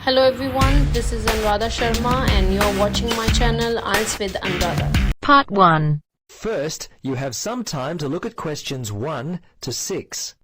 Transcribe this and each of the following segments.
Hello everyone, this is Anuradha Sharma and you're watching my channel IELTS with Anuradha. Part 1. First, you have some time to look at questions 1 to 6.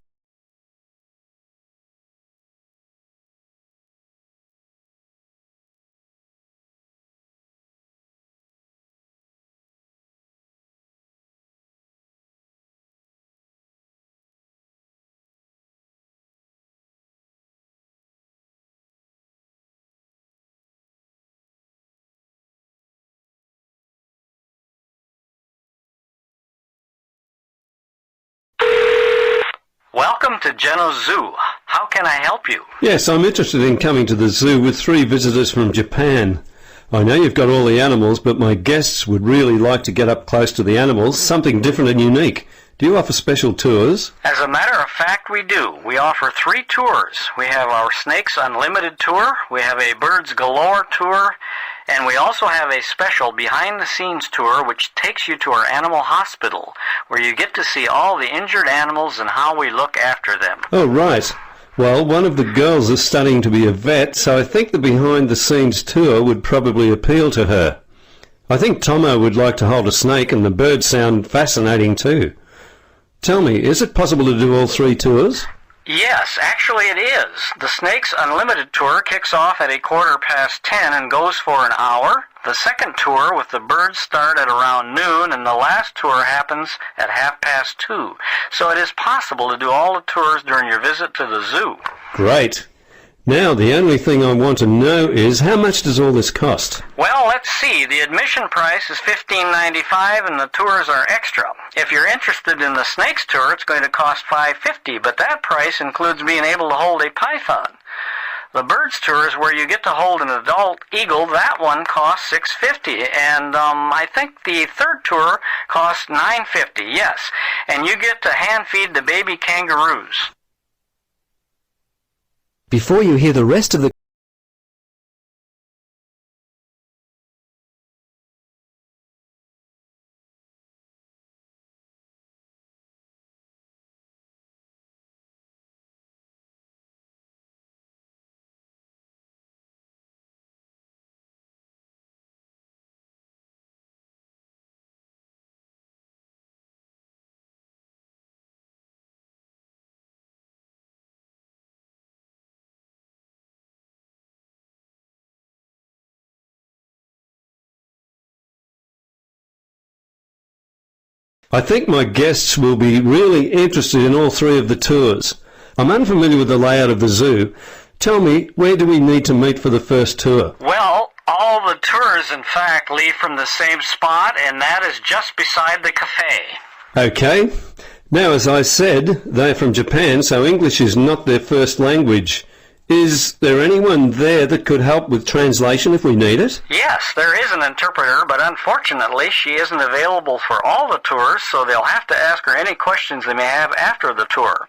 Welcome to Jenno'S Zoo. How can I help you? Yes, I'm interested in coming to the zoo with 3 visitors from Japan. I know you've got all the animals, but my guests would really like to get up close to the animals, something different and unique. Do you offer special tours? As a matter of fact, we do. We offer 3 tours. We have our Snakes Unlimited tour, we have a Birds Galore tour, and we also have a special behind-the-scenes tour which takes you to our animal hospital, where you get to see all the injured animals and how we look after them. Oh, right. Well, one of the girls is studying to be a vet, so I think the behind-the-scenes tour would probably appeal to her. I think Tomo would like to hold a snake, and the birds sound fascinating too. Tell me, is it possible to do all 3 tours? Yes, actually it is. The Snakes Unlimited tour kicks off at 10:15 and goes for an hour. The second tour with the birds start at around noon, and the last tour happens at 2:30. So it is possible to do all the tours during your visit to the zoo. Great. Now, the only thing I want to know is, how much does all this cost? Well, let's see. The admission price is $15.95 and the tours are extra. If you're interested in the snakes tour, it's going to cost $5.50, but that price includes being able to hold a python. The birds tour is where you get to hold an adult eagle. That one costs $6.50, and I think the third tour costs $9.50, yes. And you get to hand feed the baby kangaroos. Before you hear the rest of the I think my guests will be really interested in all 3 of the tours. I'm unfamiliar with the layout of the zoo. Tell me, where do we need to meet for the first tour? Well, all the tours, in fact, leave from the same spot, and that is just beside the cafe. Okay. Now, as I said, they're from Japan, so English is not their first language. Is there anyone there that could help with translation if we need it? Yes, there is an interpreter, but unfortunately she isn't available for all the tours, so they'll have to ask her any questions they may have after the tour.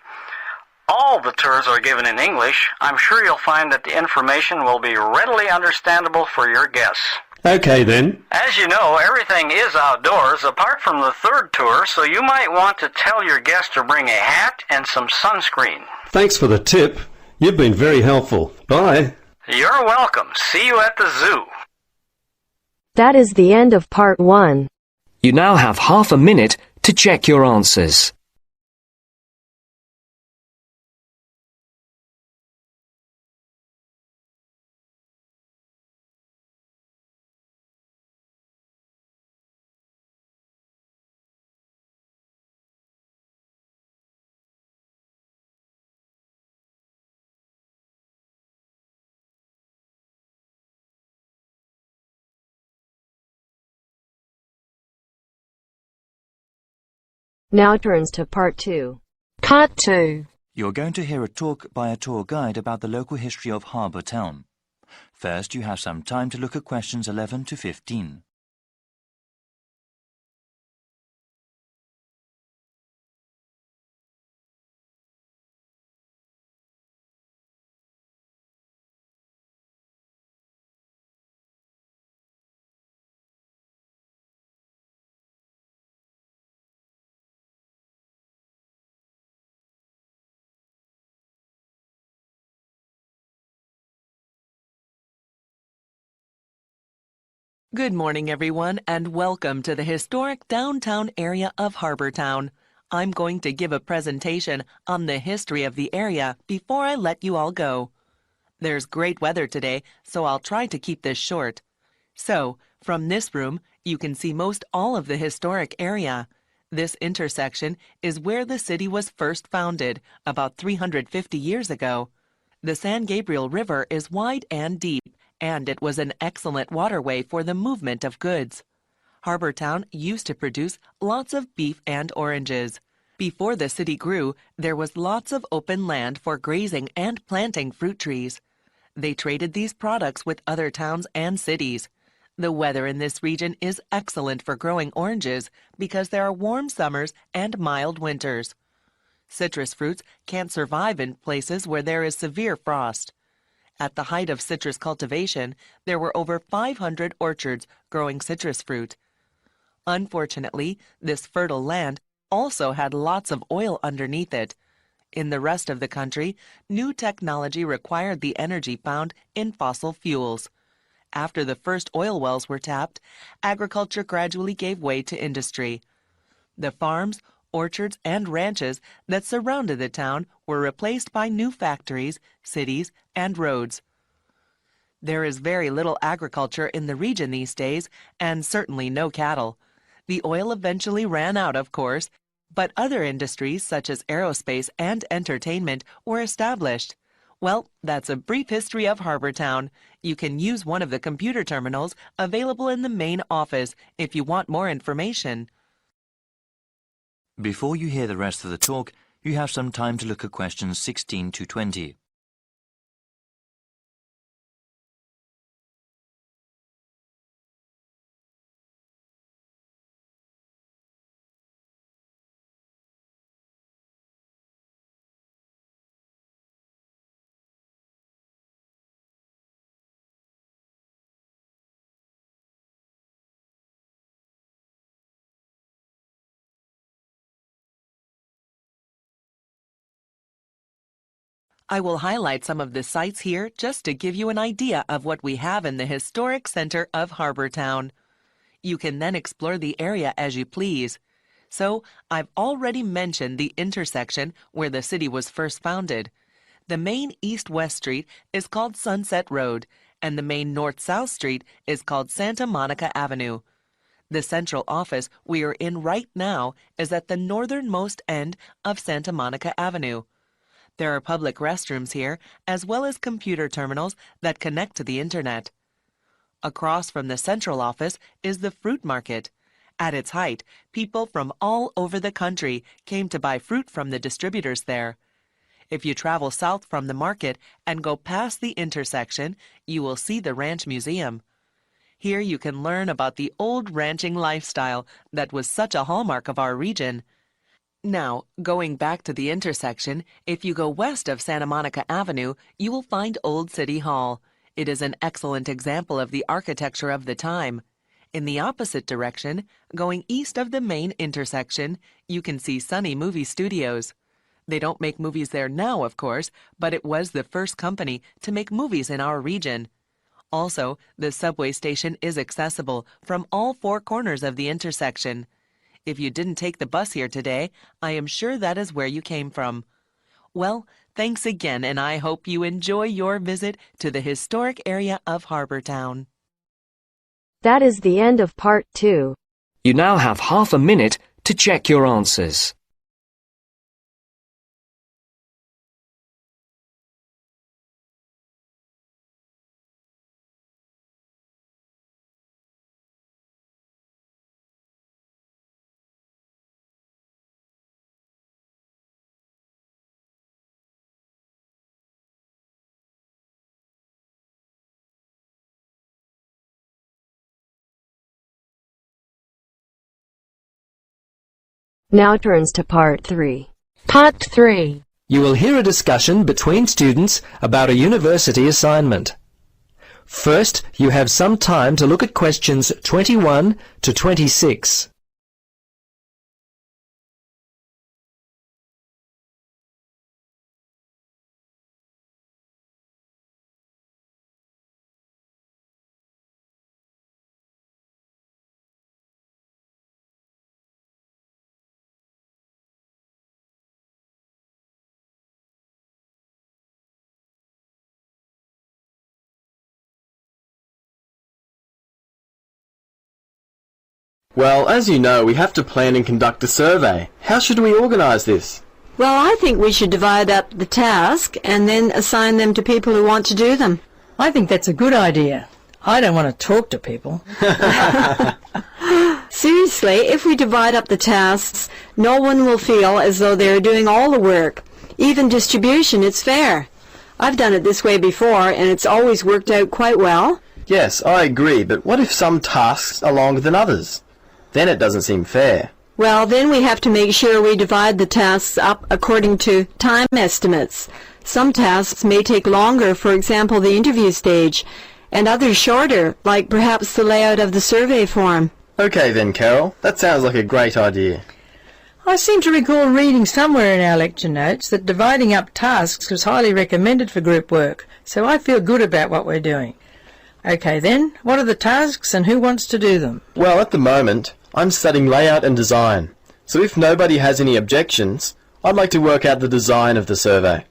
All the tours are given in English. I'm sure you'll find that the information will be readily understandable for your guests. Okay then. As you know, everything is outdoors apart from the third tour, so you might want to tell your guests to bring a hat and some sunscreen. Thanks for the tip. You've been very helpful. Bye. You're welcome. See you at the zoo. That is the end of Part 1. You now have half a minute to check your answers. Now turns to Part 2. Part 2. You're going to hear a talk by a tour guide about the local history of Harbour Town. First, you have some time to look at questions 11 to 15. Good morning, everyone, and welcome to the historic downtown area of Harbour Town. I'm going to give a presentation on the history of the area before I let you all go. There's great weather today, so I'll try to keep this short. So, from this room, you can see most all of the historic area. This intersection is where the city was first founded, about 350 years ago. The San Gabriel River is wide and deep, and it was an excellent waterway for the movement of goods. Harbour Town used to produce lots of beef and oranges. Before the city grew, there was lots of open land for grazing and planting fruit trees. They traded these products with other towns and cities. The weather in this region is excellent for growing oranges because there are warm summers and mild winters. Citrus fruits can't survive in places where there is severe frost. At the height of citrus cultivation, there were over 500 orchards growing citrus fruit. Unfortunately, this fertile land also had lots of oil underneath it. In the rest of the country, new technology required the energy found in fossil fuels. After the first oil wells were tapped, agriculture gradually gave way to industry. The farms, orchards, and ranches that surrounded the town were replaced by new factories, cities, and roads. There is very little agriculture in the region these days, and certainly no cattle. The oil eventually ran out, of course, but other industries such as aerospace and entertainment were established. Well, that's a brief history of Harbour Town. You can use one of the computer terminals available in the main office if you want more information. Before you hear the rest of the talk, you have some time to look at questions 16 to 20. I will highlight some of the sites here just to give you an idea of what we have in the historic center of Harbour Town. You can then explore the area as you please. So, I've already mentioned the intersection where the city was first founded. The main east-west street is called Sunset Road, and the main north-south street is called Santa Monica Avenue. The central office we are in right now is at the northernmost end of Santa Monica Avenue. There are public restrooms here, as well as computer terminals that connect to the internet. Across from the central office is the fruit market. At its height, people from all over the country came to buy fruit from the distributors there. If you travel south from the market and go past the intersection, you will see the Ranch Museum. Here you can learn about the old ranching lifestyle that was such a hallmark of our region. Now, going back to the intersection, if you go west of Santa Monica Avenue, you will find Old City Hall. It is an excellent example of the architecture of the time. In the opposite direction, going east of the main intersection, you can see Sunny Movie Studios. They don't make movies there now, of course, but it was the first company to make movies in our region. Also, the subway station is accessible from all four corners of the intersection. If you didn't take the bus here today, I am sure that is where you came from. Well, thanks again, and I hope you enjoy your visit to the historic area of Harbour Town. That is the end of part 2. You now have half a minute to check your answers. Now turns to part 3. Part 3. You will hear a discussion between students about a university assignment. First, you have some time to look at questions 21 to 26. Well, as you know, we have to plan and conduct a survey. How should we organise this? Well, I think we should divide up the task and then assign them to people who want to do them. I think that's a good idea. I don't want to talk to people. Seriously, if we divide up the tasks, no one will feel as though they're doing all the work. Even distribution, it's fair. I've done it this way before, and it's always worked out quite well. Yes, I agree, but what if some tasks are longer than others? Then it doesn't seem fair. Well, then we have to make sure we divide the tasks up according to time estimates. Some tasks may take longer, for example, the interview stage, and others shorter, like perhaps the layout of the survey form. Okay then, Carol. That sounds like a great idea. I seem to recall reading somewhere in our lecture notes that dividing up tasks was highly recommended for group work, so I feel good about what we're doing. Okay then, what are the tasks and who wants to do them? Well, at the moment, I'm studying layout and design, so if nobody has any objections, I'd like to work out the design of the survey.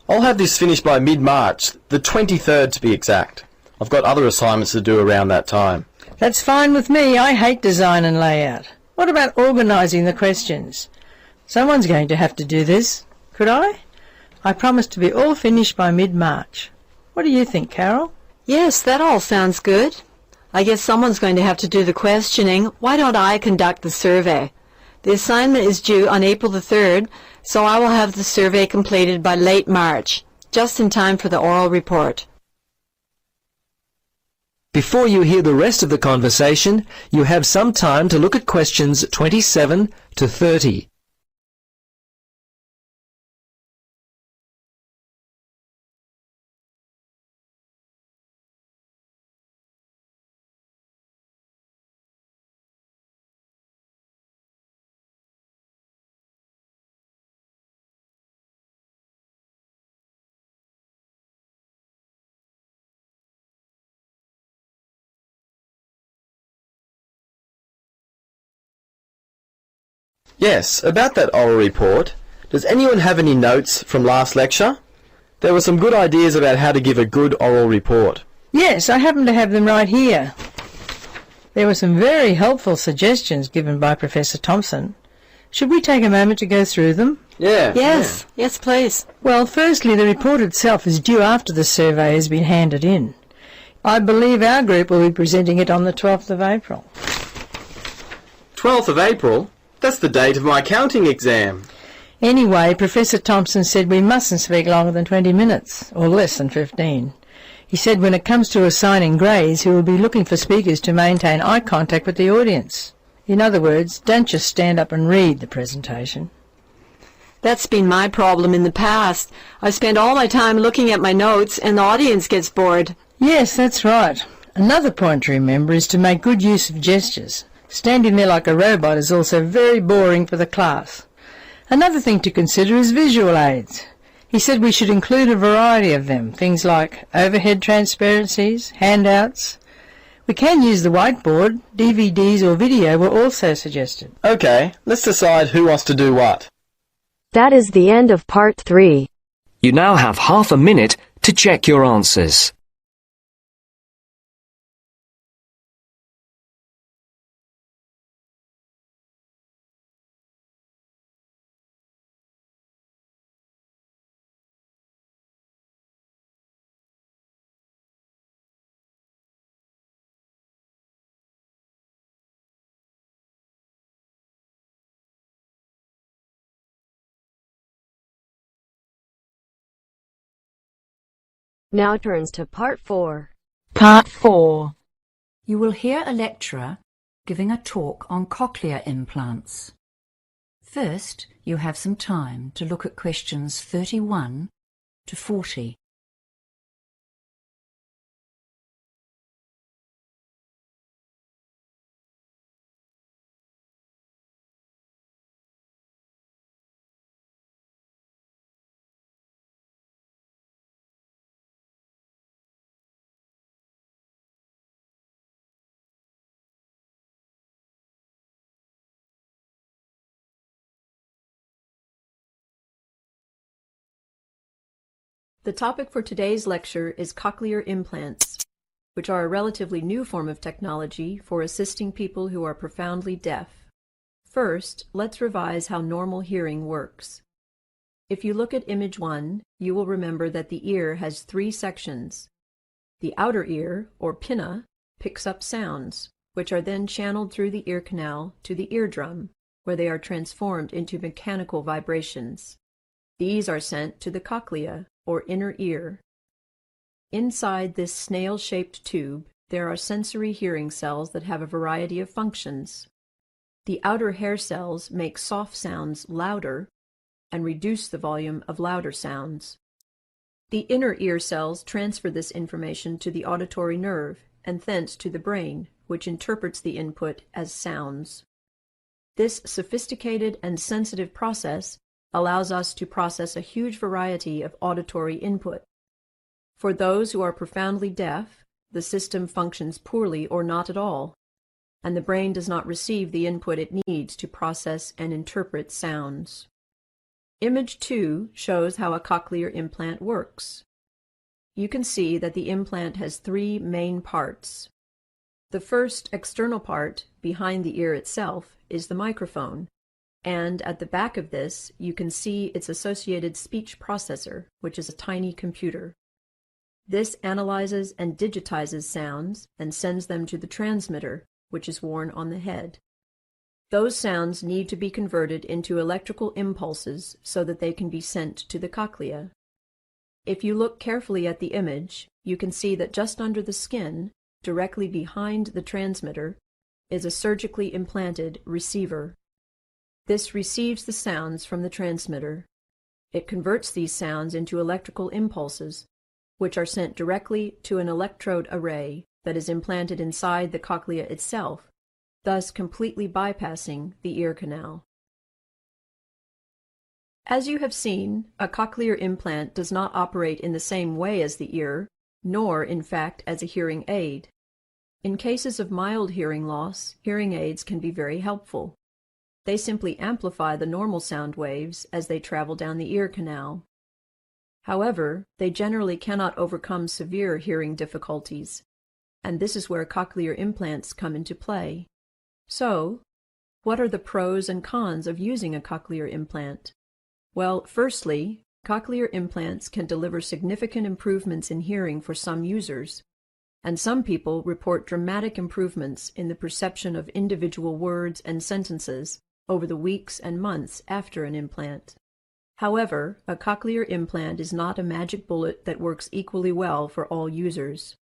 I'll have this finished by mid-March, the 23rd to be exact. I've got other assignments to do around that time. That's fine with me. I hate design and layout. What about organising the questions? Someone's going to have to do this. Could I? I promise to be all finished by mid-March. What do you think, Carol? Yes, that all sounds good. I guess someone's going to have to do the questioning. Why don't I conduct the survey? The assignment is due on April the 3rd, so I will have the survey completed by late March, just in time for the oral report. Before you hear the rest of the conversation, you have some time to look at questions 27 to 30. Yes, about that oral report, does anyone have any notes from last lecture? There were some good ideas about how to give a good oral report. Yes, I happen to have them right here. There were some very helpful suggestions given by Professor Thompson. Should we take a moment to go through them? Yes, please. Well, firstly, the report itself is due after the survey has been handed in. I believe our group will be presenting it on the 12th of April. 12th of April? That's the date of my accounting exam. Anyway, Professor Thompson said we mustn't speak longer than 20 minutes, or less than 15. He said when it comes to assigning grades, he will be looking for speakers to maintain eye contact with the audience. In other words, don't just stand up and read the presentation. That's been my problem in the past. I spend all my time looking at my notes and the audience gets bored. Yes, that's right. Another point to remember is to make good use of gestures. Standing there like a robot is also very boring for the class. Another thing to consider is visual aids. He said we should include a variety of them, things like overhead transparencies, handouts. We can use the whiteboard, DVDs or video were also suggested. Okay, let's decide who wants to do what. That is the end of part 3. You now have half a minute to check your answers. Now turns to part 4. Part 4. You will hear a lecturer giving a talk on cochlear implants. First, you have some time to look at questions 31 to 40. The topic for today's lecture is cochlear implants. which are a relatively new form of technology for assisting people who are profoundly deaf. First, let's revise how normal hearing works. If you look at image 1, you will remember that the ear has 3 sections. The outer ear, or pinna, picks up sounds, which are then channeled through the ear canal to the eardrum, where they are transformed into mechanical vibrations. These are sent to the cochlea, or inner ear. Inside this snail-shaped tube, there are sensory hearing cells that have a variety of functions. The outer hair cells make soft sounds louder and reduce the volume of louder sounds. The inner ear cells transfer this information to the auditory nerve and thence to the brain, which interprets the input as sounds. This sophisticated and sensitive process allows us to process a huge variety of auditory input. For those who are profoundly deaf, the system functions poorly or not at all, and the brain does not receive the input it needs to process and interpret sounds. Image 2 shows how a cochlear implant works. You can see that the implant has 3 main parts. The first external part, behind the ear itself, is the microphone, and at the back of this you can see its associated speech processor, which is a tiny computer. This analyzes and digitizes sounds and sends them to the transmitter, which is worn on the head. Those sounds need to be converted into electrical impulses so that they can be sent to the cochlea. If you look carefully at the image, you can see that just under the skin, directly behind the transmitter, is a surgically implanted receiver. This receives the sounds from the transmitter. It converts these sounds into electrical impulses, which are sent directly to an electrode array that is implanted inside the cochlea itself, thus completely bypassing the ear canal. As you have seen, a cochlear implant does not operate in the same way as the ear, nor, in fact, as a hearing aid. In cases of mild hearing loss, hearing aids can be very helpful. They simply amplify the normal sound waves as they travel down the ear canal. However, they generally cannot overcome severe hearing difficulties, and this is where cochlear implants come into play. So, what are the pros and cons of using a cochlear implant? Well, firstly, cochlear implants can deliver significant improvements in hearing for some users, and some people report dramatic improvements in the perception of individual words and sentences over the weeks and months after an implant. However, a cochlear implant is not a magic bullet that works equally well for all users.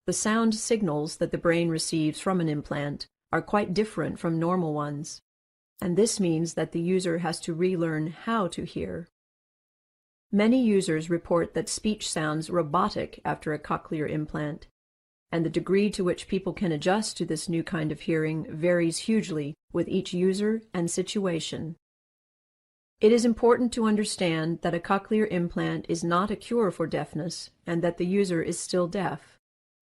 The sound signals that the brain receives from an implant are quite different from normal ones, and this means that the user has to relearn how to hear. Many users report that speech sounds robotic after a cochlear implant, and the degree to which people can adjust to this new kind of hearing varies hugely with each user and situation. It is important to understand that a cochlear implant is not a cure for deafness and that the user is still deaf.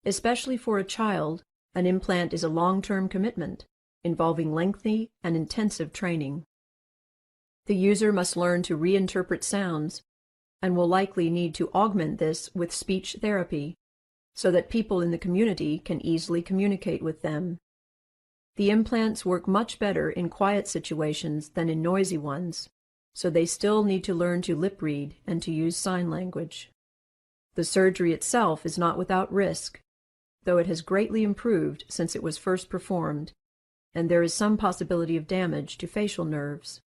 Especially for a child, an implant is a long-term commitment, involving lengthy and intensive training. The user must learn to reinterpret sounds and will likely need to augment this with speech therapy so that people in the community can easily communicate with them. The implants work much better in quiet situations than in noisy ones, so they still need to learn to lip read and to use sign language. The surgery itself is not without risk, though it has greatly improved since it was first performed, and there is some possibility of damage to facial nerves.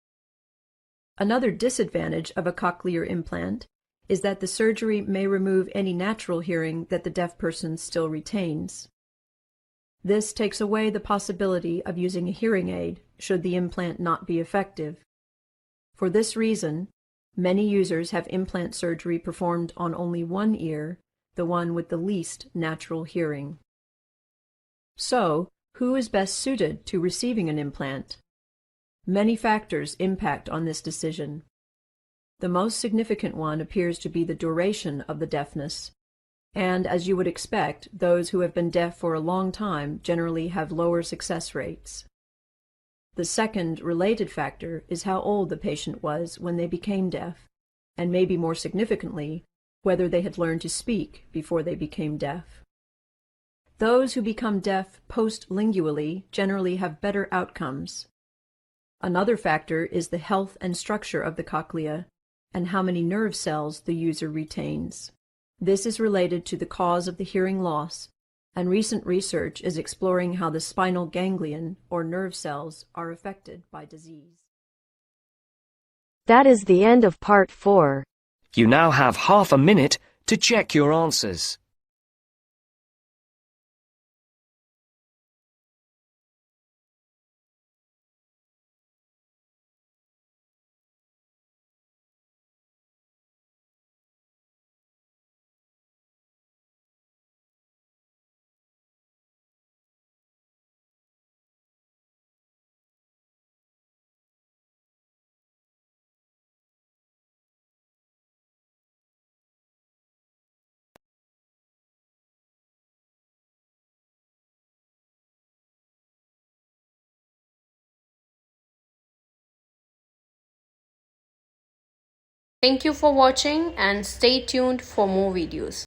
Another disadvantage of a cochlear implant is that the surgery may remove any natural hearing that the deaf person still retains. This takes away the possibility of using a hearing aid should the implant not be effective. For this reason, many users have implant surgery performed on only one ear, the one with the least natural hearing. So, who is best suited to receiving an implant? Many factors impact on this decision. The most significant one appears to be the duration of the deafness, and as you would expect, those who have been deaf for a long time generally have lower success rates. The second related factor is how old the patient was when they became deaf, and maybe more significantly, whether they had learned to speak before they became deaf. Those who become deaf postlingually generally have better outcomes. Another factor is the health and structure of the cochlea and how many nerve cells the user retains. This is related to the cause of the hearing loss, and recent research is exploring how the spinal ganglion or nerve cells are affected by disease. That is the end of part 4. You now have half a minute to check your answers. Thank you for watching and stay tuned for more videos.